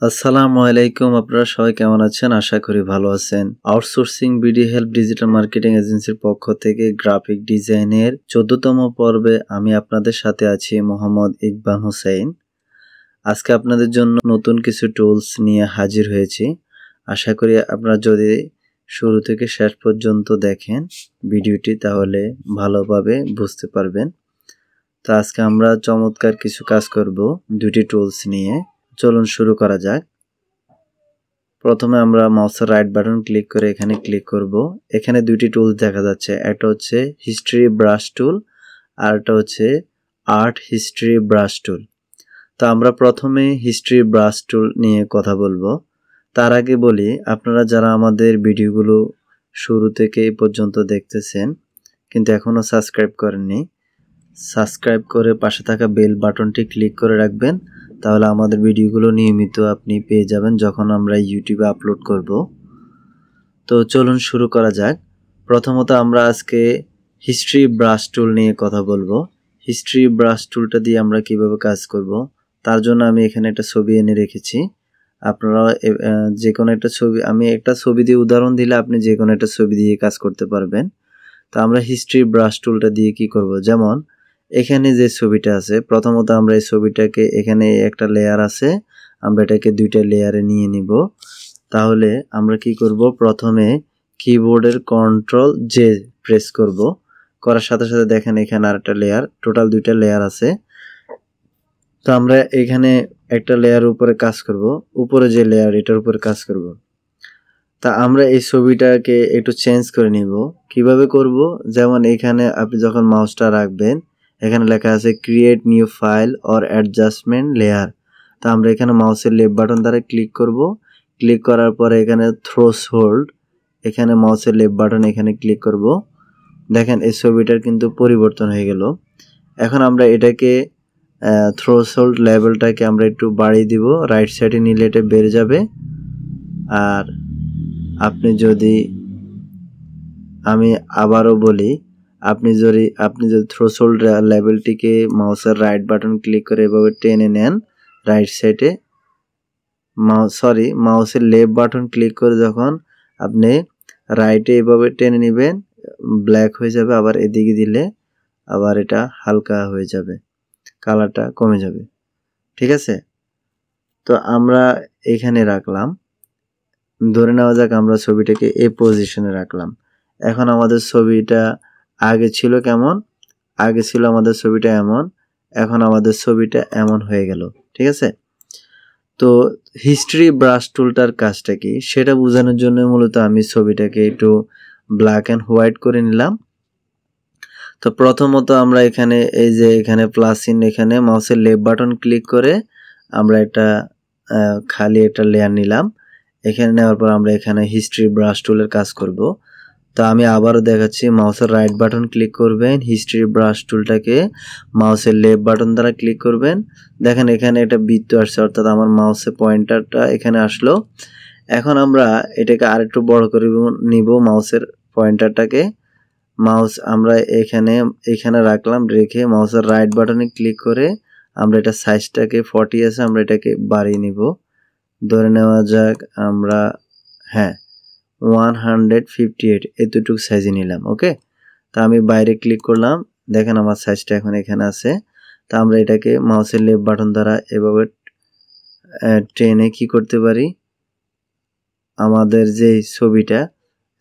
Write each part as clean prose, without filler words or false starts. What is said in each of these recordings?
আসসালামু আলাইকুম, আপনারা সবাই কেমন আছেন? আশা করি ভালো আছেন। Outsourcing BD help digital marketing এজেন্সির পক্ষ থেকে গ্রাফিক ডিজাইনের 14তম পর্বে আমি আপনাদের সাথে আছি মোহাম্মদ ইকবাল হোসেন। আজকে আপনাদের জন্য নতুন কিছু টুলস নিয়ে হাজির হয়েছি। আশা করি আপনারা যদি শুরু থেকে শেষ পর্যন্ত দেখেন ভিডিওটি তাহলে ভালোভাবে বুঝতে পারবেন। তো আজকে আমরা চমৎকার কিছু কাজ করব দুটি টুলস নিয়ে। চলুন শুরু করা যাক। প্রথমে আমরা মাউসের রাইট বাটন ক্লিক করে এখানে ক্লিক করব। এখানে দুটি টুলস দেখা যাচ্ছে, একটা হচ্ছে হিস্ট্রি ব্রাশ টুল আর একটা হচ্ছে আর্ট হিস্ট্রি ব্রাশ টুল। তো আমরা প্রথমে হিস্ট্রি ব্রাশ টুল নিয়ে কথা বলবো। তার আগে বলি, আপনারা যারা আমাদের ভিডিওগুলো শুরু থেকে এই পর্যন্ত দেখতেছেন কিন্তু এখনও সাবস্ক্রাইব করেননি, সাবস্ক্রাইব করে পাশে থাকা বেল বাটনটি ক্লিক করে রাখবেন, তাহলে আমাদের ভিডিওগুলো নিয়মিত আপনি পেয়ে যাবেন যখন আমরা ইউটিউবে আপলোড করব। তো চলুন শুরু করা যাক। প্রথমত আমরা আজকে হিস্ট্রি ব্রাশ টুল নিয়ে কথা বলবো। হিস্ট্রি ব্রাশ টুলটা দিয়ে আমরা কিভাবে কাজ করব তার জন্য আমি এখানে একটা ছবি এনে রেখেছি। আপনারা যে কোনো একটা ছবি, আমি একটা ছবি দিয়ে উদাহরণ দিলে আপনি যে কোনো একটা ছবি দিয়ে কাজ করতে পারবেন। তো আমরা হিস্ট্রি ব্রাশ টুলটা দিয়ে কি করব, যেমন এখানে যে ছবিটা আছে, প্রথমত আমরা এই ছবিটাকে, এখানে একটা লেয়ার আছে, আমরা এটাকে দুইটা লেয়ারে নিয়ে নিব। তাহলে আমরা কি করব, প্রথমে কিবোর্ডের কন্ট্রোল জে প্রেস করব। করার সাথে সাথে দেখেন এখানে আরেকটা লেয়ার, টোটাল দুইটা লেয়ার আছে। তো আমরা এখানে একটা লেয়ার উপরে কাজ করব, উপরে যে লেয়ার এটার উপরে কাজ করব। তা আমরা এই ছবিটাকে একটু চেঞ্জ করে নিব। কিভাবে করব, যেমন এখানে আপনি যখন মাউসটা রাখবেন এখানে লেখা আছে create new file or adjustment layer. তা আমরা এখানে মাউসের লেফট বাটন দ্বারা ক্লিক করব। ক্লিক করার পরে এখানে থ্রেশহোল্ড, এখানে মাউসের লেফট বাটন এখানে ক্লিক করব। দেখেন এই ছবিটার কিন্তু পরিবর্তন হয়ে গেল। এখন আমরা এটাকে থ্রেশহোল্ড লেভেলটাকে আমরা একটু বাড়িয়ে দিব, রাইট সাইডে নিলে এটা বেড়ে যাবে। আর আপনি যদি, আমি আবারও বলি, আপনি যদি থ্রেশহোল্ড লেভেলটিকে মাউসের রাইট বাটন ক্লিক করে এভাবে টেনে নেন রাইট সাইডে, মাউসের লেফট বাটন ক্লিক করে যখন আপনি রাইটে এভাবে টেনে নেবেন, ব্ল্যাক হয়ে যাবে। আবার এদিকে দিলে আবার এটা হালকা হয়ে যাবে, কালারটা কমে যাবে। ঠিক আছে? তো আমরা এখানে রাখলাম, ধরে নেওয়া যাক আমরা ছবিটাকে এই পজিশনে রাখলাম। এখন আমাদের ছবিটা আগে ছিল কেমন, আগে ছিল আমাদের ছবিটা এমন, এখন আমাদের ছবিটা এমন হয়ে গেল। ঠিক আছে? তো হিস্ট্রি ব্রাশ টুলটার কাজটা কি সেটা বোঝানোর জন্য মূলত আমি ছবিটাকে একটু ব্ল্যাক অ্যান্ড হোয়াইট করে নিলাম। তো প্রথমত আমরা এখানে এই যে এখানে প্লাস চিহ্ন, এখানে মাউসের লেফট বাটন ক্লিক করে আমরা একটা খালি একটা লেয়ার নিলাম। এখানে নেওয়ার পর আমরা এখানে হিস্ট্রি ব্রাশ টুলের কাজ করব। তো আমি আবারও দেখাচ্ছি, মাউসের রাইট বাটন ক্লিক করবেন, হিস্ট্রি ব্রাশ টুলটাকে মাউসের লেফট বাটন দ্বারা ক্লিক করবেন। দেখেন এখানে একটা বৃত্ত আসছে, অর্থাৎ আমার মাউসের পয়েন্টারটা এখানে আসলো। এখন আমরা এটাকে আরেকটু বড় করে নিব, মাউসের পয়েন্টারটাকে মাউস আমরা এখানে রাখলাম, রেখে মাউসের রাইট বাটনে ক্লিক করে আমরা এটা সাইজটাকে 40 আছে, আমরা এটাকে বাড়িয়ে নিব। ধরে নেওয়া যাক আমরা 158 এতটুকু সাইজে নিলাম। ওকে, তা আমি বাইরে ক্লিক করলাম, দেখেন আমার সাইজটা এখন এখানে আছে। তা আমরা এটাকে মাউসের লেফট বাটন দ্বারা এভাবে টেনে কি করতে পারি, আমাদের যে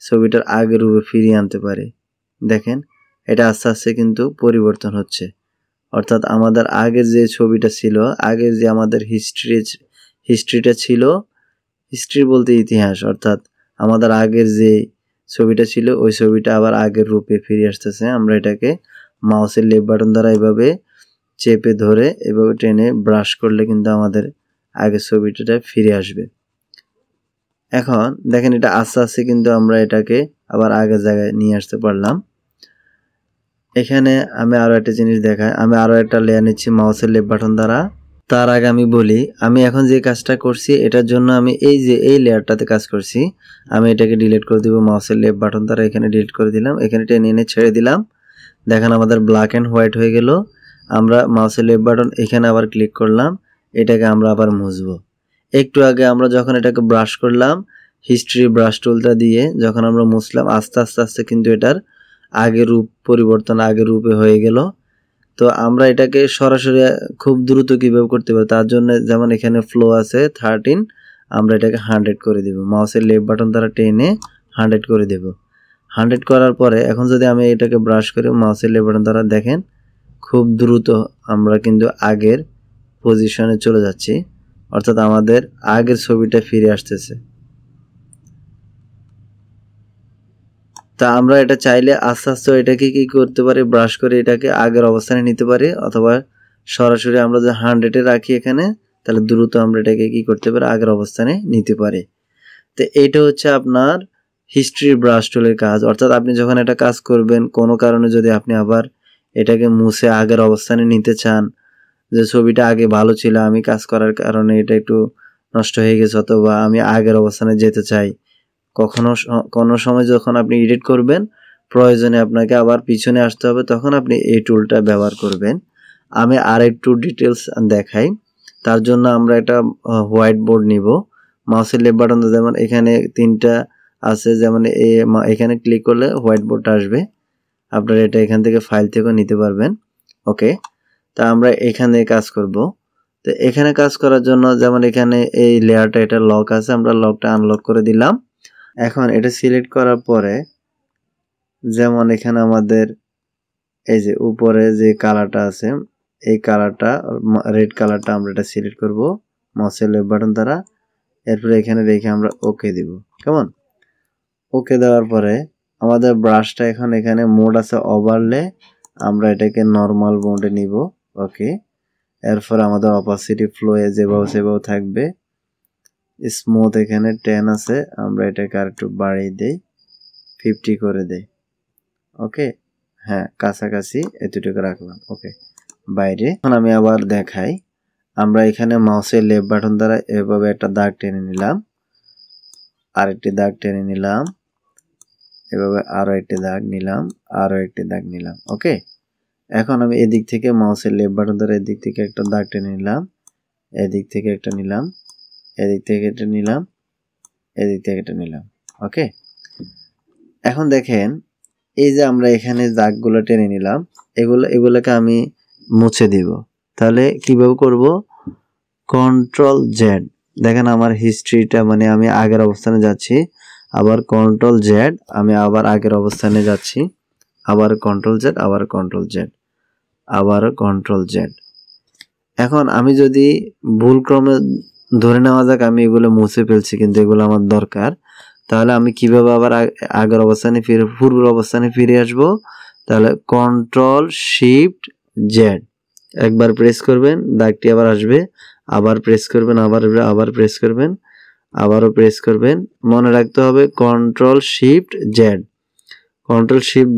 ছবিটার আগের রূপে ফিরিয়ে আনতে পারি। দেখেন এটা আস্তে আস্তে কিন্তু পরিবর্তন হচ্ছে, অর্থাৎ আমাদের আগের যে ছবিটা ছিল, আগের যে আমাদের হিস্ট্রিটা ছিল, হিস্ট্রি বলতে ইতিহাস, অর্থাৎ আমাদের আগের যে ছবিটা ছিল ওই ছবিটা আবার আগের রূপে ফিরে আসতেছে। আমরা এটাকে মাউসের লেফট বাটন দ্বারা এভাবে চেপে ধরে এভাবে টেনে ব্রাশ করলে কিন্তু আমাদের আগের ছবিটা ফিরে আসবে। এখন দেখেন এটা আস্তে আস্তে কিন্তু আমরা এটাকে আবার আগের জায়গায় নিয়ে আসতে পারলাম। এখানে আমি আরো একটা জিনিস দেখাই, আমি আরো একটা লেয়ার নিচ্ছি মাউসের লেফট বাটন দ্বারা। তার আগে আমি বলি, আমি এখন যে কাজটা করছি এটার জন্য আমি এই লেয়ারটাতে কাজ করছি, আমি এটাকে ডিলিট করে দিব মাউসের লেফট বাটন দ্বারা। এখানে ডিলিট করে দিলাম, এখানে টেনে এনে ছেড়ে দিলাম। দেখেন আমাদের ব্ল্যাক অ্যান্ড হোয়াইট হয়ে গেল। আমরা মাউসের লেফট বাটন এখানে আবার ক্লিক করলাম, এটাকে আমরা আবার মুছবো। একটু আগে আমরা যখন এটাকে ব্রাশ করলাম হিস্ট্রি ব্রাশ টুলটা দিয়ে, যখন আমরা মুছলাম আস্তে আস্তে আস্তে কিন্তু এটার আগের রূপ পরিবর্তন আগের রূপে হয়ে গেল। তো আমরা এটাকে সরাসরি খুব দ্রুত কীভাবে করতে পারি, তার জন্য যেমন এখানে ফ্লো আছে 13, আমরা এটাকে 100 করে দেব। মাউসের লেফট বাটন দ্বারা টেনে 100 করে দেব। 100 করার পরে এখন যদি আমি এটাকে ব্রাশ করি মাউসের লেফট বাটন দ্বারা, দেখেন খুব দ্রুত আমরা কিন্তু আগের পজিশনে চলে যাচ্ছি, অর্থাৎ আমাদের আগের ছবিটা ফিরে আসতেছে। তা আমরা এটা চাইলে আস্তে আস্তে এটাকে কি করতে পারি, ব্রাশ করে এটাকে আগের অবস্থানে নিতে পারি, অথবা সরাসরি আমরা যে 100-এ রাখি এখানে, তাহলে দ্রুত আমরা এটাকে কি করতে পারি, আগের অবস্থানে নিতে পারি। তো এইটা হচ্ছে আপনার হিস্ট্রি ব্রাশ টুলের কাজ। অর্থাৎ আপনি যখন এটা কাজ করবেন, কোনো কারণে যদি আপনি আবার এটাকে মুছে আগের অবস্থানে নিতে চান, যে ছবিটা আগে ভালো ছিল, আমি কাজ করার কারণে এটা একটু নষ্ট হয়ে গেছে, অথবা আমি আগের অবস্থানে যেতে চাই, কোনো সময় যখন আপনি এডিট করবেন প্রয়োজনে আপনাকে আবার পিছনে আসতে হবে, তখন আপনি এই টুলটা ব্যবহার করবেন। আমি আর একটু ডিটেলস দেখাই। তার জন্য আমরা একটা হোয়াইট বোর্ড নিব। মাউসের লেফট বাটন যেমন এখানে 3টা আছে, যেমন এখানে ক্লিক করলে হোয়াইট বোর্ডটা আসবে, আপনারা এটা এখান থেকে ফাইল থেকেও নিতে পারবেন। ওকে, তা আমরা এখানে কাজ করব। তো এখানে কাজ করার জন্য যেমন এখানে এই লেয়ারটা, এটা লক আছে, আমরা লকটা আনলক করে দিলাম। এখন এটা সিলেক্ট করার পরে যেমন এখানে আমাদের এই যে উপরে যে কালারটা আছে, এই কালারটা রেড কালারটা আমরা এটা সিলেক্ট করব মাউসের লেফট বাটন দ্বারা। এরপরে এখানে রেখে আমরা ওকে দিব। কেমন? ওকে দেওয়ার পরে আমাদের ব্রাশটা এখন এখানে মোড আছে ওভারলে, আমরা এটাকে নর্মাল মোডে নিব। ওকে, এরপর আমাদের অপাসিটি ফ্লো যেভাবে সেভাবে থাকবে। স্মুথ এখানে 10 আছে, আমরা এটাকে আর একটু বাড়িয়ে দেই, 50 করে দেই। ওকে, হ্যাঁ কাছাকাছি এতটুকু রাখলাম। ওকে, বাইরে। এখন আমি আবার দেখাই, আমরা এখানে মাউসের লেফট বাটন দ্বারা এভাবে একটা দাগ টেনে নিলাম, আরেকটি দাগ টেনে নিলাম, এভাবে আরো একটি দাগ নিলাম, আরো একটি দাগ নিলাম। ওকে, এখন আমি এদিক থেকে মাউসের লেফট বাটন দ্বারা এদিক থেকে একটা দাগ টেনে নিলাম, এদিক থেকে একটা নিলাম, এদিক থেকে এটা নিলাম, এদিক থেকে এটা নিলাম। ওকে, এখন দেখেন এই যে আমরা এখানে দাগগুলো টেনে নিলাম, এগুলোকে আমি মুছে দিব। তাহলে কিভাবে করব, কন্ট্রোল জেড, দেখেন আমার হিস্ট্রিটা, মানে আমি আগের অবস্থানে যাচ্ছি, আবার কন্ট্রোল জেড, আমি আবার আগের অবস্থানে যাচ্ছি, আবার কন্ট্রোল জেড, আবার কন্ট্রোল জেড, আবার কন্ট্রোল জেড। এখন আমি যদি ভুলক্রমে ধরে নেওয়া যাক আমি এগুলো মুছে ফেলছি, কিন্তু এগুলো আমার দরকার, তাহলে আমি কিভাবে আবার আগের অবস্থানে ফিরে, পূর্বের অবস্থানে ফিরে আসব? তাহলে কন্ট্রোল শিফট জেড একবার প্রেস করবেন, দাগটি আবার আসবে, আবার প্রেস করবেন, আবার প্রেস করবেন, আবারও প্রেস করবেন। মনে রাখতে হবে control shift Z, control shift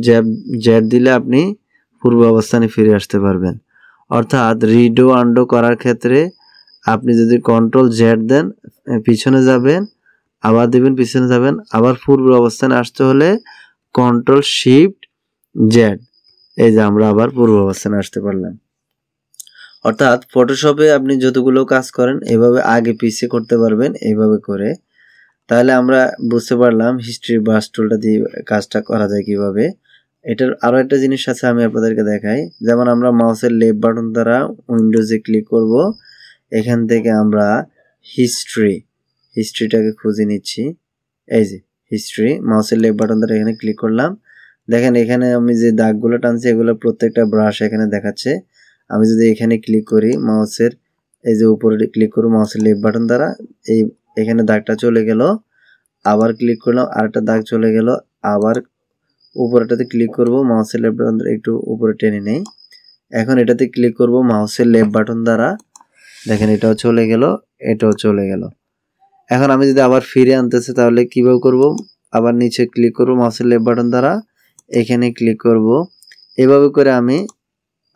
Z দিলে আপনি পূর্ব অবস্থানে ফিরে আসতে পারবেন। অর্থাৎ রিডো আন্ডো করার ক্ষেত্রে আপনি যদি কন্ট্রোল জেড দেন পিছনে যাবেন, আবার দিবেন পিছনে যাবেন, আবার পূর্ব অবস্থানে আসতে হলে কন্ট্রোল শিফট জেড, এই যে আমরা আবার পূর্ব অবস্থানে আসতে পারলাম। অর্থাৎ ফটোশপে আপনি যতগুলো কাজ করেন এভাবে আগে পিছিয়ে করতে পারবেন এইভাবে করে। তাহলে আমরা বুঝতে পারলাম হিস্ট্রি ব্রাশ টুলটা দিয়ে কাজটা করা যায় কিভাবে। এটার আরো একটা জিনিস আছে, আমি আপনাদেরকে দেখাই। যেমন আমরা মাউসের লেফট বাটন দ্বারা উইন্ডোজে ক্লিক করব, এখান থেকে আমরা হিস্ট্রিটাকে খুঁজে নিচ্ছি। এই যে হিস্ট্রি, মাউসের লেফট বাটন দ্বারা এখানে ক্লিক করলাম, দেখেন এখানে আমি যে দাগগুলো টানছি এগুলো প্রত্যেকটা ব্রাশ এখানে দেখাচ্ছে। আমি যদি এখানে ক্লিক করি মাউসের এই যে উপরে ক্লিক করব মাউসের লেফট বাটন দ্বারা, এই এখানে দাগটা চলে গেল, আবার ক্লিক করলাম আরেকটা দাগ চলে গেল, আবার উপরেটাতে ক্লিক করব মাউসের লেফট বাটন দ্বারা একটু উপরে টেনে নেই, এখন এটাতে ক্লিক করব মাউসের লেফট বাটন দ্বারা, দেখেন এটাও চলে গেল, এটাও চলে গেল। এখন আমি যদি আবার ফিরে আনতেছে তাহলে কিভাবে করব, আবার নিচে ক্লিক করব মাউসের লেফট বাটন দ্বারা, এখানে ক্লিক করব, এভাবে করে আমি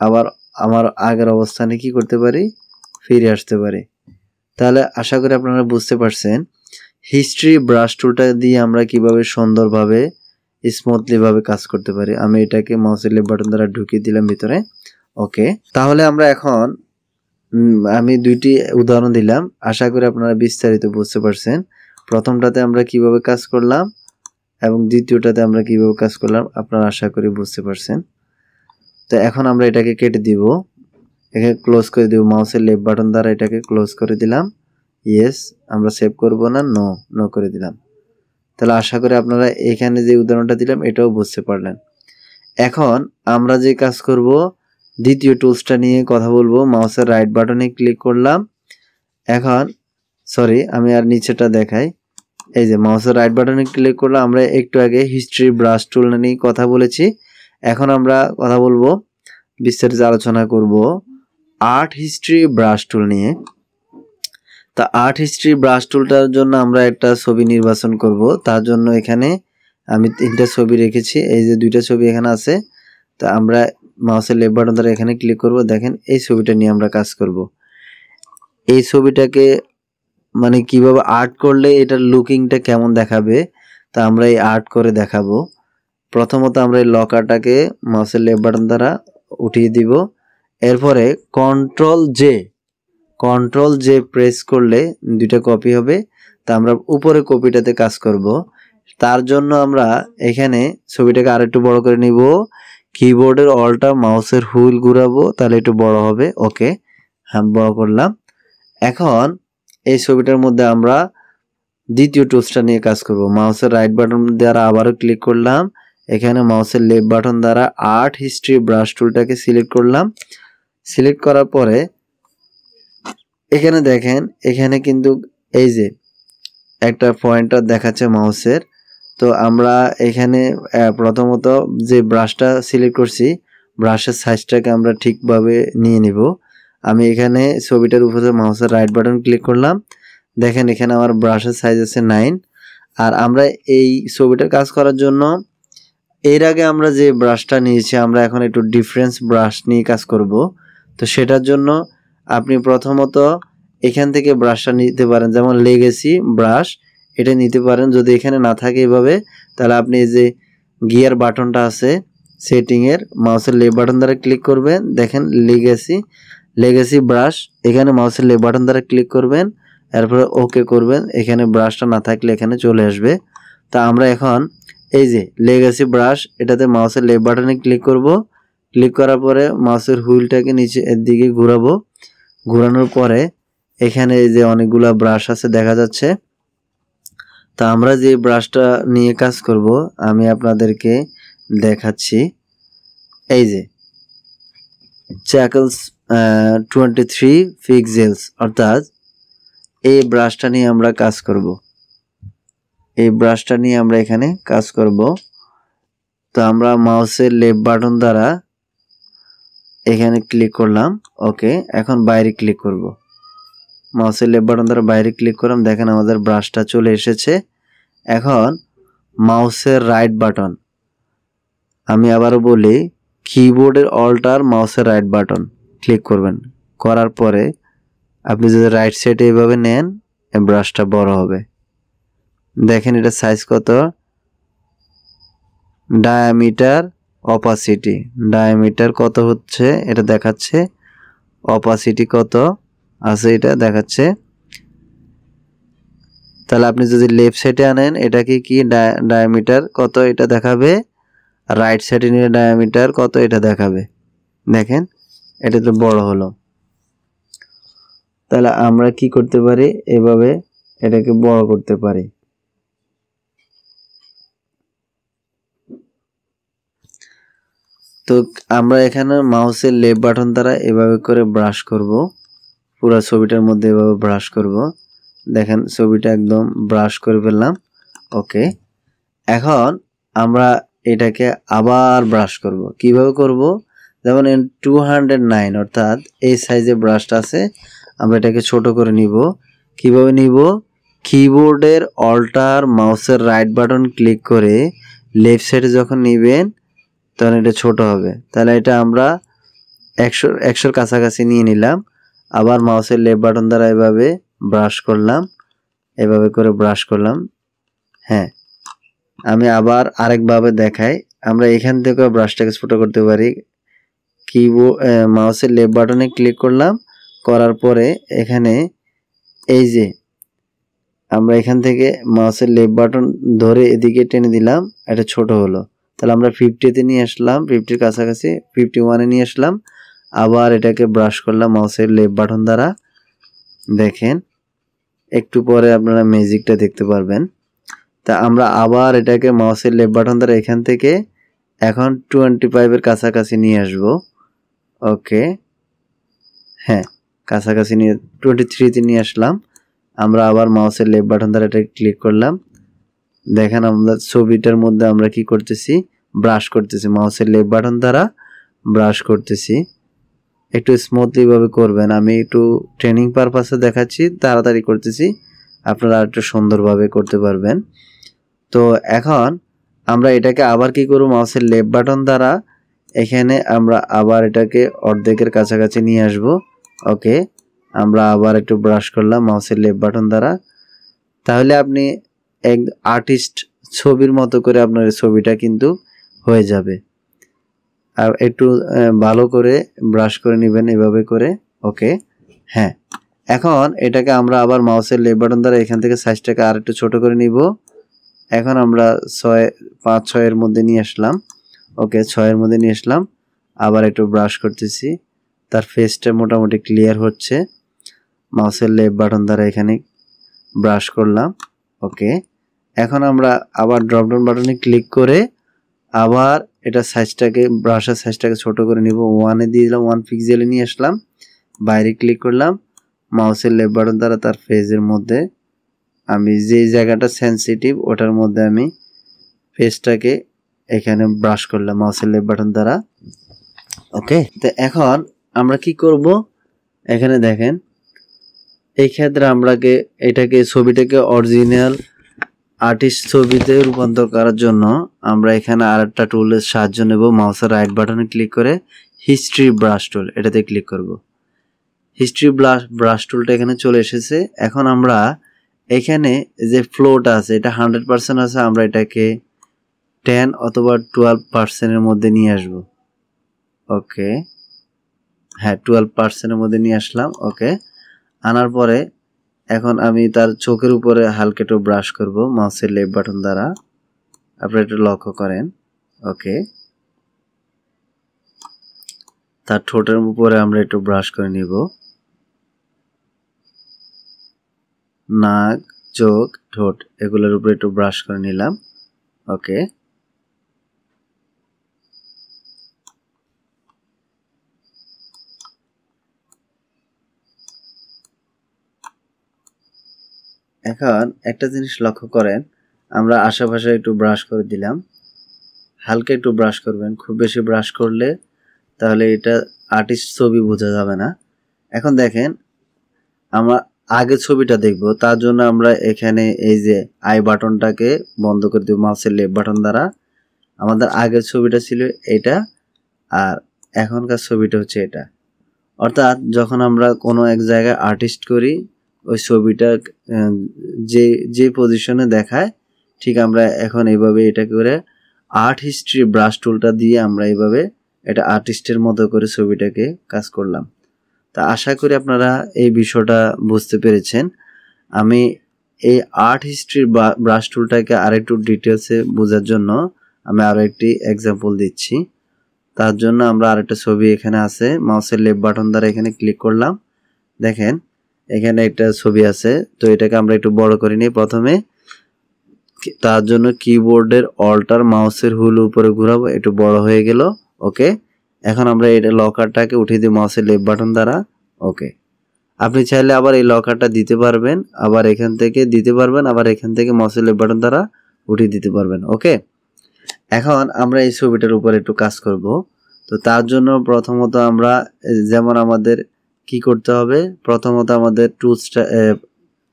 আবার আমার আগের অবস্থানে কি করতে পারি, ফিরে আসতে পারি। তাহলে আশা করি আপনারা বুঝতে পারছেন হিস্ট্রি ব্রাশ টুলটা দিয়ে আমরা কিভাবে সুন্দরভাবে স্মুথলি ভাবে কাজ করতে পারি। আমি এটাকে মাউসের লেফট বাটন দ্বারা ঢুকিয়ে দিলাম ভিতরে। ওকে, তাহলে আমরা এখন আমি দুইটি উদাহরণ দিলাম, আশা করি আপনারা বিস্তারিত বুঝতে পারছেন। প্রথমটাতে আমরা কিভাবে কাজ করলাম এবং দ্বিতীয়টাতে আমরা কিভাবে কাজ করলাম আপনারা আশা করি বুঝতে পারছেন। তো এখন আমরা এটাকে কেটে দিব, এখানে ক্লোজ করে দিব, মাউসের লেফট বাটন দ্বারা এটাকে ক্লোজ করে দিলাম। ইয়েস, আমরা সেভ করব না, নো নো করে দিলাম। তাহলে আশা করি আপনারা এখানে যে উদাহরণটা দিলাম এটাও বুঝতে পারলেন। এখন আমরা যে কাজ করব, দ্বিতীয় টুলসটা নিয়ে কথা বলবো। মাউসের রাইট বাটনে ক্লিক করলাম। এখন আমি আর নিচেটা দেখাই। এই যে মাউসের রাইট বাটনে ক্লিক করলাম, আমরা একটু আগে হিস্ট্রি ব্রাশ টুল নিয়ে কথা বলেছি। এখন আমরা কথা বলবো, বিস্তারিত আলোচনা করব আর্ট হিস্ট্রি ব্রাশ টুল নিয়ে। তা আর্ট হিস্ট্রি ব্রাশ টুলটার জন্য আমরা একটা ছবি নির্বাচন করব। তার জন্য এখানে আমি 3টা ছবি রেখেছি, এই যে 2টা ছবি এখানে আছে। তো আমরা মাউসের লেফট বাটন দ্বারা এখানে ক্লিক করব। দেখেন এই ছবিটা নিয়ে আমরা কাজ করব। এই ছবিটাকে মানে কিভাবে আর্ট করলে এটার লুকিংটা কেমন দেখাবে তা আমরা এই আর্ট করে দেখাবো। প্রথমত আমরা এই লকারটাকে মাউসের লেফট বাটন দ্বারা উঠিয়ে দিব। এরপরে কন্ট্রোল জে প্রেস করলে 2টা কপি হবে। তা আমরা উপরে কপিটাতে কাজ করব। তার জন্য আমরা এখানে ছবিটাকে আরেকটু বড় করে নিব, কিবোর্ডের অল্টা মাউসের হুইল ঘুরাবো, তাহলে একটু বড় হবে। ওকে, হ্যাঁ বড় করলাম। এখন এই ছবিটার মধ্যে আমরা দ্বিতীয় টুলসটা নিয়ে কাজ করব। মাউসের রাইট বাটন দ্বারা আবারও ক্লিক করলাম, এখানে মাউসের লেফট বাটন দ্বারা আর্ট হিস্ট্রি ব্রাশ টুলটাকে সিলেক্ট করলাম। সিলেক্ট করার পরে এখানে দেখেন, এখানে কিন্তু এই যে একটা পয়েন্টার দেখাচ্ছে মাউসের। তো আমরা এখানে প্রথমত যে ব্রাশটা সিলেক্ট করছি, ব্রাশের সাইজটাকে আমরা ঠিকভাবে নিয়ে নিব। আমি এখানে ছবিটার উপরে মাউসের রাইট বাটন ক্লিক করলাম। দেখেন এখানে আমার ব্রাশের সাইজ আছে 9। আর আমরা এই ছবিটার কাজ করার জন্য এর আগে আমরা যে ব্রাশটা নিয়েছি, আমরা এখন একটু ডিফারেন্স ব্রাশ নিয়ে কাজ করব। তো সেটার জন্য আপনি প্রথমত এখান থেকে ব্রাশটা নিতে পারেন, যেমন লেগেসি ব্রাশ এটা নিতে পারেন। যদি এখানে না থাকে এভাবে, তাহলে আপনি এই যে গিয়ার বাটনটা আছে সেটিংয়ের, মাউসের লেফট বাটন দ্বারা ক্লিক করবেন। দেখেন লেগেসি ব্রাশ, এখানে মাউসের লেফট বাটন দ্বারা ক্লিক করবেন, এরপরে ওকে করবেন। এখানে ব্রাশটা না থাকলে এখানে চলে আসবে। তা আমরা এখন এই যে লেগেসি ব্রাশ, এটাতে মাউসের লেফট বাটনে ক্লিক করব। ক্লিক করার পরে মাউসের হুইলটাকে নিচে এর দিকে ঘোরাবো। ঘোরানোর পরে এখানে এই যে অনেকগুলা ব্রাশ আছে দেখা যাচ্ছে। তা আমরা যে ব্রাশটা নিয়ে কাজ করব আমি আপনাদেরকে দেখাচ্ছি। এই যে চ্যাকলস 23 পিক্সেলস, অর্থাৎ এই ব্রাশটা নিয়ে আমরা কাজ করব। এই ব্রাশটা নিয়ে আমরা এখানে কাজ করব। তো আমরা মাউসের লেফট বাটন দ্বারা এখানে ক্লিক করলাম। ওকে, এখন বাইরে ক্লিক করব। মাউসের লেফট বাটন দ্বারা বাইরে ক্লিক করলাম। দেখেন আমাদের ব্রাশটা চলে এসেছে। এখন মাউসের রাইট বাটন, আমি আবারও বলি, কিবোর্ডের অল্টার মাউসের রাইট বাটন ক্লিক করবেন। করার পরে আপনি যদি রাইট সাইডে এভাবে নেন, ব্রাশটা বড় হবে। দেখেন এটা সাইজ কত, ডায়ামিটার, অপাসিটি, ডায়ামিটার কত হচ্ছে এটা দেখাচ্ছে, অপাসিটি কত আছে এটা দেখাচ্ছে। তাহলে আপনি যদি লেফট সাইডে আনেন এটাকে কি ডায়ামিটার কত এটা দেখাবে, রাইট সাইডে নিয়ে ডায়ামিটার কত এটা দেখাবে। দেখেন এটা তো বড় হলো। তাহলে আমরা কি করতে পারি, এভাবে এটাকে বড় করতে পারি। তো আমরা এখানে মাউসের লেফট বাটন দ্বারা এভাবে করে ব্রাশ করব, পুরো ছবিটার মধ্যে এভাবে ব্রাশ করব। দেখেন ছবিটা একদম ব্রাশ করে ফেললাম। ওকে, এখন আমরা এটাকে আবার ব্রাশ করব। কিভাবে করব, যেমন 209 অর্থাৎ এই সাইজে ব্রাশটা আছে, আমরা এটাকে ছোট করে নিব। কিভাবে নিব, কিবোর্ডের অল্টার মাউসের রাইট বাটন ক্লিক করে লেফট সাইডে যখন নেবেন তখন এটা ছোট হবে। তাহলে এটা আমরা 100-100 কাছাকাছি নিয়ে নিলাম। আবার মাউসের লেফট বাটন দ্বারা এভাবে ব্রাশ করলাম, এভাবে করে ব্রাশ করলাম। হ্যাঁ, আমি আবার আরেকভাবে দেখাই। আমরা এখান থেকে ব্রাশটাকে ছোট করতে পারি। কিবোর্ড মাউসের লেফট বাটনে ক্লিক করলাম, করার পরে এখানে এই যে আমরা এখান থেকে মাউসের লেফট বাটন ধরে এদিকে টেনে দিলাম, এটা ছোট হলো। তাহলে আমরা 50-তে নিয়ে আসলাম, 50-র কাছাকাছি 51-এ নিয়ে আসলাম, আবার এটাকে ব্রাশ করলাম মাউসের লেফট বাটন দ্বারা। দেখেন একটু পরে আপনারা ম্যাজিকটা দেখতে পারবেন। তা আমরা আবার এটাকে মাউসের লেফট বাটন দ্বারা এখান থেকে এখন 25-এর কাছাকাছি নিয়ে আসব। ওকে, হ্যাঁ, কাছাকাছি নিয়ে 23-তে নিয়ে আসলাম। আমরা আবার মাউসের লেফট বাটন দ্বারা এটা ক্লিক করলাম। দেখেন আমরা ছবিটার মধ্যে আমরা কি করতেছি, ব্রাশ করতেছি, মাউসের লেফট বাটন দ্বারা ব্রাশ করতেছি। একটু স্মুথলি ভাবে করবেন, আমি একটু ট্রেনিং পারপাসে দেখাচ্ছি, তাড়াতাড়ি করতেছি, আপনারা একটু সুন্দরভাবে করতে পারবেন। তো এখন আমরা এটাকে আবার কি করব, মাউসের লেফট বাটন দ্বারা এখানে আমরা আবার এটাকে অর্ধেকের কাছাকাছি নিয়ে আসব। ওকে, আমরা আবার একটু ব্রাশ করলাম মাউসের লেফট বাটন দ্বারা। তাহলে আপনি এক আর্টিস্ট ছবির মতো করে আপনার ছবিটা কিন্তু হয়ে যাবে। আর একটু ভালো করে ব্রাশ করে নেবেন এভাবে করে। ওকে, হ্যাঁ, এখন এটাকে আমরা আবার মাউসের লেফট বাটন দ্বারা এখান থেকে সাইজটাকে আর একটু ছোট করে নিব। এখন আমরা 5-6-এর মধ্যে নিয়ে আসলাম। ওকে, 6-এর মধ্যে নিয়ে আসলাম, আবার একটু ব্রাশ করতেছি, তার ফেসটা মোটামুটি ক্লিয়ার হচ্ছে। মাউসের লেফট বাটন দ্বারা এখানে ব্রাশ করলাম। ওকে, এখন আমরা আবার ড্রপ ডাউন বাটনে ক্লিক করে আবার এটা সাইজটাকে, ব্রাশের সাইজটাকে ছোট করে নিব। 1-এ দিয়ে দিলাম, 1 পিক্সেলে নিয়ে আসলাম, বাইরে ক্লিক করলাম, মাউসের লেফট বাটন দ্বারা তার ফেসের মধ্যে আমি যে জায়গাটা সেন্সিটিভ ওটার মধ্যে আমি ফেসটাকে এখানে ব্রাশ করলাম মাউসের লেফট বাটন দ্বারা। ওকে, তো এখন আমরা কি করব, এখানে দেখেন এই ক্ষেত্রে আমরাকে এটাকে ছবিটাকে অরিজিনাল আর্টিস্ট ছবিতে রূপান্তর করার জন্য আমরা এখানে আরেকটা টুলের সাহায্য নেব। মাউসের রাইট বাটনে ক্লিক করে হিস্ট্রি ব্রাশ টুল এটাতে ক্লিক করব। হিস্ট্রি ব্রাশ টুলটা এখানে চলে এসেছে। এখন আমরা এখানে যে ফ্লোটা আছে এটা 100% আছে, আমরা এটাকে 10 অথবা 12%-এর মধ্যে নিয়ে আসব। ওকে, হ্যাঁ, 12%-এর মধ্যে নিয়ে আসলাম। ওকে, আনার পরে এখন আমি তার চোখের উপরে হালকা একটু ব্রাশ করব মাউসের লেফট বাটন দ্বারা, আপনারা একটু লক্ষ্য করেন। ওকে, তার ঠোঁটের উপরে আমরা একটু ব্রাশ করে নিব, নাক, চোখ, ঠোঁট এগুলোর উপরে একটু ব্রাশ করে নিলাম। ওকে, এখন একটা জিনিস লক্ষ্য করেন, আমরা আশেপাশে একটু ব্রাশ করে দিলাম, হালকা একটু ব্রাশ করবেন, খুব বেশি ব্রাশ করলে তাহলে এটা আর্টিস্ট ছবি বোঝা যাবে না। এখন দেখেন আমরা আগে ছবিটা দেখব, তার জন্য আমরা এখানে এই যে আই বাটনটাকে বন্ধ করে দেব মাউসের লেফট বাটন দ্বারা। আমাদের আগের ছবিটা ছিল এটা, আর এখনকার ছবিটা হচ্ছে এটা। অর্থাৎ যখন আমরা কোনো এক জায়গায় আর্টিস্ট করি ওই ছবিটা যে যে পজিশনে দেখায় ঠিক আমরা এখন এইভাবে এটা করে আর্ট হিস্ট্রি ব্রাশ টুলটা দিয়ে আমরা এইভাবে এটা আর্টিস্টের মতো করে ছবিটাকে কাজ করলাম। তা আশা করি আপনারা এই বিষয়টা বুঝতে পেরেছেন। আমি এই আর্ট হিস্ট্রি ব্রাশ টুলটাকে আরেকটু ডিটেলসে বোঝার জন্য আমি আরো একটি এক্সাম্পল দিচ্ছি। তার জন্য আমরা আরেকটা ছবি এখানে আছে, মাউসের লেফট বাটন দ্বারা এখানে ক্লিক করলাম। দেখেন এখানে একটা ছবি আছে, তো এটাকে আমরা একটু বড় করে নিই প্রথমে। তার জন্য কিবোর্ডের অল্টার মাউসের হুল উপরে ঘোরাবো, একটু বড় হয়ে গেল। ওকে, এখন আমরা এটা লকারটাকে উঠিয়ে দিই মাউসের লেফট বাটন দ্বারা। ওকে, আপনি চাইলে আবার এই লকারটা দিতে পারবেন, আবার এখান থেকে দিতে পারবেন, আবার এখান থেকে মাউসের লেফট বাটন দ্বারা উঠিয়ে দিতে পারবেন। ওকে, এখন আমরা এই ছবিটার উপর একটু কাজ করব। তো তার জন্য প্রথমত আমরা যেমন আমাদের কি করতে হবে, প্রথমত আমাদের টুলসটা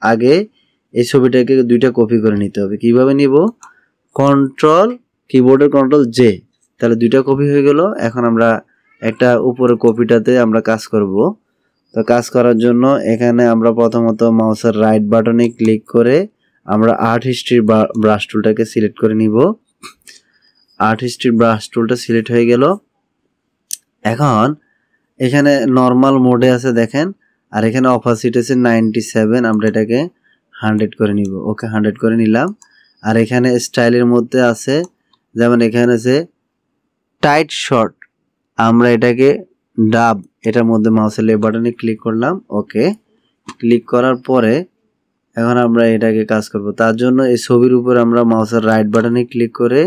আগে এই ছবিটাকে দুইটা কপি করে নিতে হবে। কিভাবে নিব, কন্ট্রোল কিবোর্ডের কন্ট্রোল জে, তাহলে দুইটা কপি হয়ে গেল। এখন আমরা একটা উপরে কপিটাতে আমরা কাজ করব। তো কাজ করার জন্য এখানে আমরা প্রথমত মাউসের রাইট বাটনে ক্লিক করে আমরা আর্ট হিস্ট্রি ব্রাশ টুলটাকে সিলেক্ট করে নিব। আর্ট হিস্ট্রি ব্রাশ টুলটা সিলেক্ট হয়ে গেল। এখন এখানে নর্মাল মোডে আছে, দেখেন আর এখানে অপাসিটি আছে 97, আমরা এটাকে 100 করে নিব। ওকে, 100 করে নিলাম। আর এখানে স্টাইলের মধ্যে আছে, যেমন এখানে আছে টাইট শর্ট, আমরা এটাকে ডাব, এটার মধ্যে মাউসের লেফট বাটনে ক্লিক করলাম। ওকে, ক্লিক করার পরে এখন আমরা এটাকে কাজ করব। তার জন্য এই ছবির উপর আমরা মাউসের রাইট বাটনে ক্লিক করে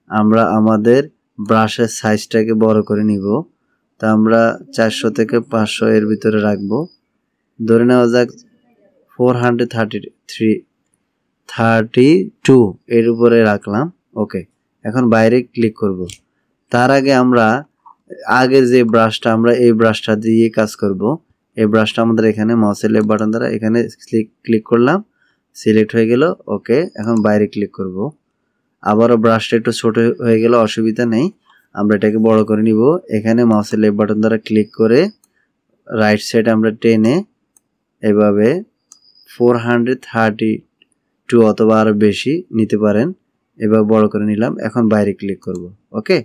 আমরা আমাদের ব্রাশের সাইজটাকে বড় করে নিব। তা আমরা 400 থেকে 500 এর ভিতরে রাখবো। ধরে নেওয়া যাক 432 এর উপরে রাখলাম। ওকে, এখন বাইরে ক্লিক করব। তার আগে আমরা আগের যে ব্রাশটা, আমরা এই ব্রাশটা দিয়ে কাজ করব। এই ব্রাশটা আমাদের এখানে মাউসের লেফট বাটন দ্বারা এখানে ক্লিক করলাম, সিলেক্ট হয়ে গেল। ওকে, এখন বাইরে ক্লিক করব। আবারও ব্রাশটা একটু ছোট হয়ে গেল, অসুবিধা নেই, আমরা এটাকে বড় করে নিব। এখানে মাউসের লেফট বাটন দ্বারা ক্লিক করে রাইট সাইড আমরা টেনে এভাবে 432 অথবা আরো বেশি নিতে পারেন, এভাবে বড় করে নিলাম। এখন বাইরে ক্লিক করব। ওকে,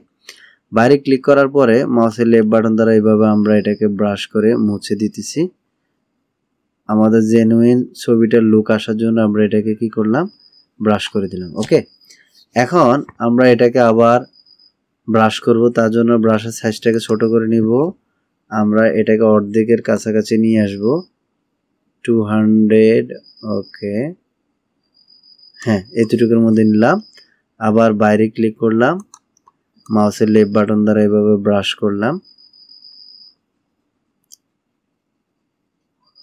বাইরে ক্লিক করার পরে মাউসের লেফট বাটন দ্বারা এইভাবে আমরা এটাকে ব্রাশ করে মুছে দিতেছি। আমাদের জেনুইন ছবিটার লুক আসার জন্য আমরা এটাকে কি করলাম, ব্রাশ করে দিলাম। ওকে, এখন আমরা এটাকে আবার ব্রাশ করব। তার জন্য ব্রাশের সাইজটাকে ছোট করে নিব। আমরা এটাকে অর্ধেকের কাছাকাছি নিয়ে আসব, 200। ওকে, হ্যাঁ, এতটুকুর মধ্যে নিলাম। আবার বাইরে ক্লিক করলাম, মাউসের লেফট বাটন দ্বারা এভাবে ব্রাশ করলাম।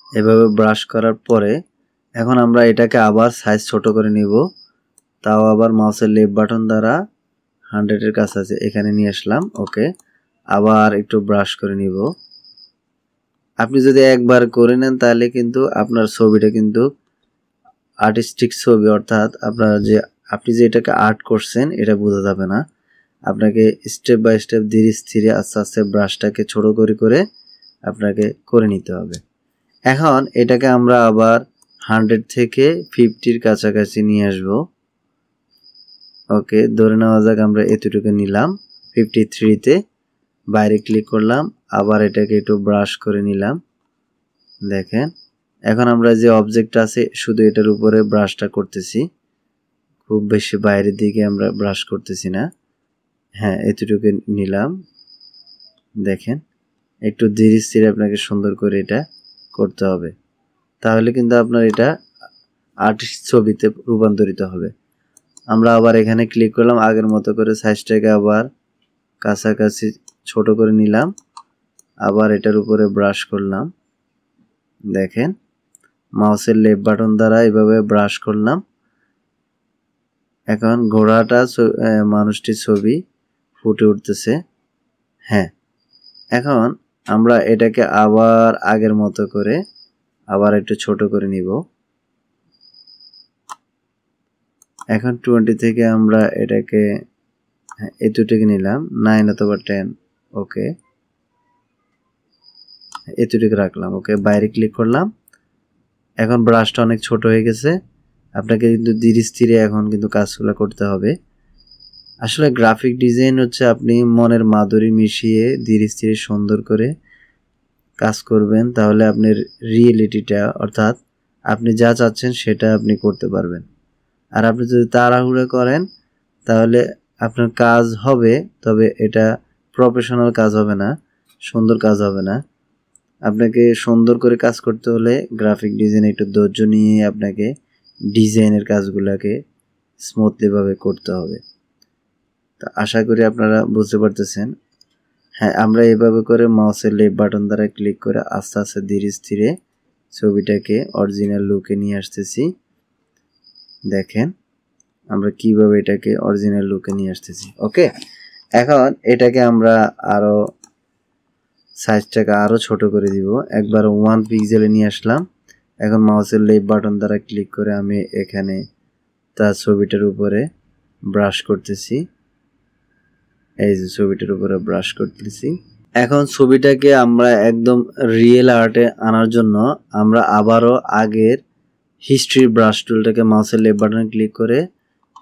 এভাবে ব্রাশ করার পরে এখন আমরা এটাকে আবার সাইজ ছোট করে নিব। তাও আবার মাউসের লেফট বাটন দ্বারা 100 এর কাছাকাছি এখানে নিয়ে আসলাম। ওকে, আবার একটু ব্রাশ করে নিব। আপনি যদি একবার করে নেন তাহলে কিন্তু আপনার ছবিটা কিন্তু আর্টিস্টিক ছবি, অর্থাৎ আপনি যে এটাকে আর্ট করছেন এটা বোঝা যাবে না। আপনাকে স্টেপ বাই স্টেপ ধীরে স্থিরে আস্তে আস্তে ব্রাশটাকে ছোট করে আপনাকে করে নিতে হবে। এখন এটাকে আমরা আবার 100 থেকে 50-র কাছাকাছি নিয়ে আসব। ওকে, ধরে নেওয়া যাক আমরা এতটুকু নিলাম, 53-তে বাইরে ক্লিক করলাম, আবার এটাকে একটু ব্রাশ করে নিলাম। দেখেন, এখন আমরা যে অবজেক্ট আছে শুধু এটার উপরে ব্রাশটা করতেছি, খুব বেশি বাইরের দিকে আমরা ব্রাশ করতেছি না। হ্যাঁ, এতটুকু নিলাম। দেখেন, একটু ধীরে স্থিরে আপনাকে সুন্দর করে এটা করতে হবে, তাহলে কিন্তু আপনার এটা আর্টিস্ট ছবিতে রূপান্তরিত হবে। আমরা আবার এখানে ক্লিক করলাম, আগের মতো করে সাইজটাকে আবার কাছাকাছি ছোট করে নিলাম, আবার এটার উপরে ব্রাশ করলাম। দেখেন, মাউসের লেফট বাটন দ্বারা এভাবে ব্রাশ করলাম। এখন ঘোড়াটা মানুষটির ছবি ফুটে উঠতেছে। হ্যাঁ, এখন আমরা এটাকে আবার আগের মতো করে আবার একটু ছোট করে নিব। এখন 20 থেকে আমরা এটাকে এতটুকু নিলাম, 9 অথবা 10। ওকে, এতটুকু রাখলাম। ওকে, বাইরে ক্লিক করলাম। এখন ব্রাশটা অনেক ছোট হয়ে গেছে, আপনাকে কিন্তু ধীরে স্থিরে এখন কিন্তু কাজগুলো করতে হবে। আসলে গ্রাফিক ডিজাইন হচ্ছে আপনি মনের মাধুরী মিশিয়ে ধীরে স্থিরে সুন্দর করে কাজ করবেন, তাহলে আপনার রিয়েলিটিটা, অর্থাৎ আপনি যা চাচ্ছেন সেটা আপনি করতে পারবেন। আর আপনি যদি তাড়াহুড়ো করেন তাহলে আপনার কাজ হবে, তবে এটা প্রফেশনাল কাজ হবে না, সুন্দর কাজ হবে না। আপনাকে সুন্দর করে কাজ করতে হলে গ্রাফিক ডিজাইন একটু ধৈর্য নিয়ে আপনাকে ডিজাইনের কাজগুলোকে স্মুথলিভাবে করতে হবে। তো আশা করি আপনারা বুঝতে পারতেছেন। হ্যাঁ, আমরা এভাবে করে মাউসের লেফট বাটন দ্বারা ক্লিক করে আস্তে আস্তে ধীরে স্থিরে ছবিটাকে অরিজিনাল লুকে নিয়ে আসতেছি। দেখেন আমরা কিভাবে এটাকে অরিজিনাল লুকে নিয়ে আসতেছি। ওকে, এখন এটাকে আমরা আরো সাইজটাকে আরো ছোট করে দিব, একবার 1 পিক্সেলে নিয়ে আসলাম। এখন মাউসের লেফট বাটন দ্বারা ক্লিক করে আমি এখানে তার ছবিটার উপরে ব্রাশ করতেছি। এই যে ছবিটার উপরে ব্রাশ করতেছি। এখন ছবিটাকে আমরা একদম রিয়েল আর্টে আনার জন্য আমরা আবারও আগের হিস্ট্রি ব্রাশ টুলটাকে মাউসের লেফট বাটনে ক্লিক করে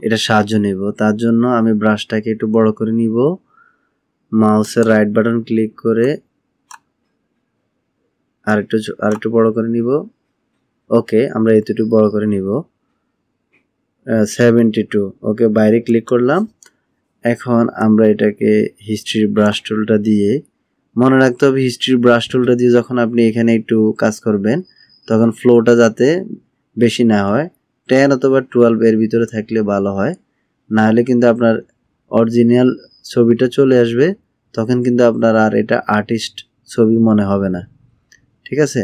এটা সাহায্য নেব। তার জন্য আমি ব্রাশটাকে একটু বড় করে নিব, মাউসের রাইট বাটন ক্লিক করে আরেকটু বড় করে নিব। ওকে, আমরা এতটুকু বড় করে নিব। 72। ওকে, বাইরে ক্লিক করলাম। এখন আমরা এটাকে হিস্ট্রি ব্রাশ টুলটা দিয়ে, মনে রাখতে হবে হিস্ট্রি ব্রাশ টুলটা দিয়ে যখন আপনি এখানে একটু কাজ করবেন তখন ফ্লোটা যাতে বেশি না হয়, 10 অথবা 12 এর ভিতরে থাকলে ভালো হয়। না হলে কিন্তু আপনার অরিজিনাল ছবিটা চলে আসবে, তখন কিন্তু আপনার আর এটা আর্টিস্ট ছবি মনে হবে না। ঠিক আছে,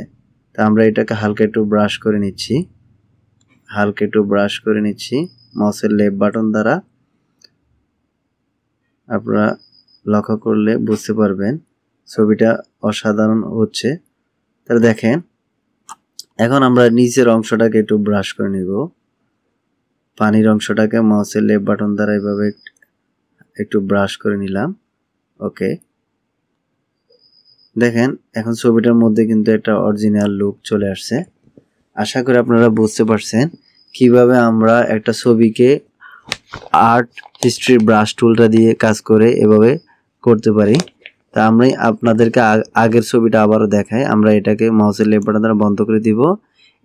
তা আমরা এটাকে হালকা একটু ব্রাশ করে নিচ্ছি মাউসের লেফট বাটন দ্বারা। আপনারা লক্ষ্য করলে বুঝতে পারবেন ছবিটা অসাধারণ হচ্ছে। তাহলে দেখেন, এখন আমরা নিচের অংশটাকে একটু ব্রাশ করে নিব। পানির অংশটাকে মাউসের লেফট বাটন দ্বারা এভাবে একটু ব্রাশ করে নিলাম। ওকে, দেখেন এখন ছবিটার মধ্যে কিন্তু একটা অরিজিনাল লুক চলে আসছে। আশা করি আপনারা বুঝতে পারছেন কিভাবে আমরা একটা ছবিকে আর্ট হিস্ট্রি ব্রাশ টুলটা দিয়ে কাজ করে এভাবে করতে পারি। তা আমরা আপনাদেরকে আগের ছবিটা আবারও দেখাই। আমরা এটাকে মাউসের লেফট বাটন দ্বারা বন্ধ করে দিব।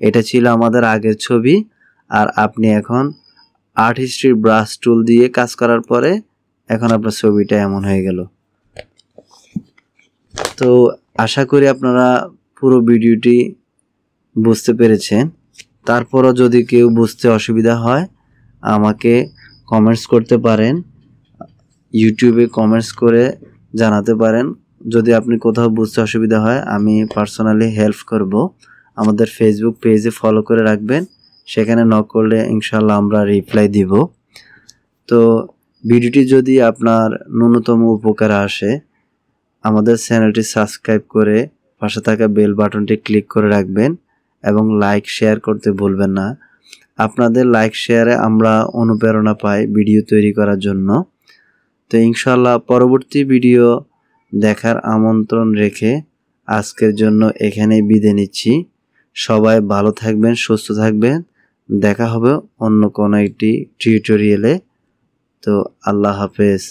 এটা ছিল আমাদের আগের ছবি, আর আপনি এখন আর্ট হিস্ট্রি ব্রাশ টুল দিয়ে কাজ করার পরে এখন আপনার ছবিটা এমন হয়ে গেল। তো আশা করি আপনারা পুরো ভিডিওটি বুঝতে পেরেছেন। তারপরও যদি কেউ বুঝতে অসুবিধা হয় আমাকে কমেন্টস করতে পারেন, ইউটিউবে কমেন্টস করে জানাতে পারেন। যদি আপনি কোথাও বুঝতে অসুবিধা হয় আমি পার্সোনালি হেল্প করব। আমাদের ফেসবুক পেজে ফলো করে রাখবেন, সেখানে নক করলে ইনশাল্লাহ আমরা রিপ্লাই দিব। তো ভিডিওটি যদি আপনার ন্যূনতম উপকারে আসে আমাদের চ্যানেলটি সাবস্ক্রাইব করে পাশে থাকা বেল বাটনটি ক্লিক করে রাখবেন এবং লাইক শেয়ার করতে ভুলবেন না। আপনাদের লাইক শেয়ারে আমরা অনুপ্রেরণা পাই ভিডিও তৈরি করার জন্য। তো ইনশাল্লাহ পরবর্তী ভিডিও দেখার আমন্ত্রণ রেখে আজকের জন্য এখানেই বিদায় নিচ্ছি। সবাই ভালো থাকবেন, সুস্থ থাকবেন। দেখা হবে অন্য কোনো একটি টিউটোরিয়ালে। তো আল্লাহ হাফেজ।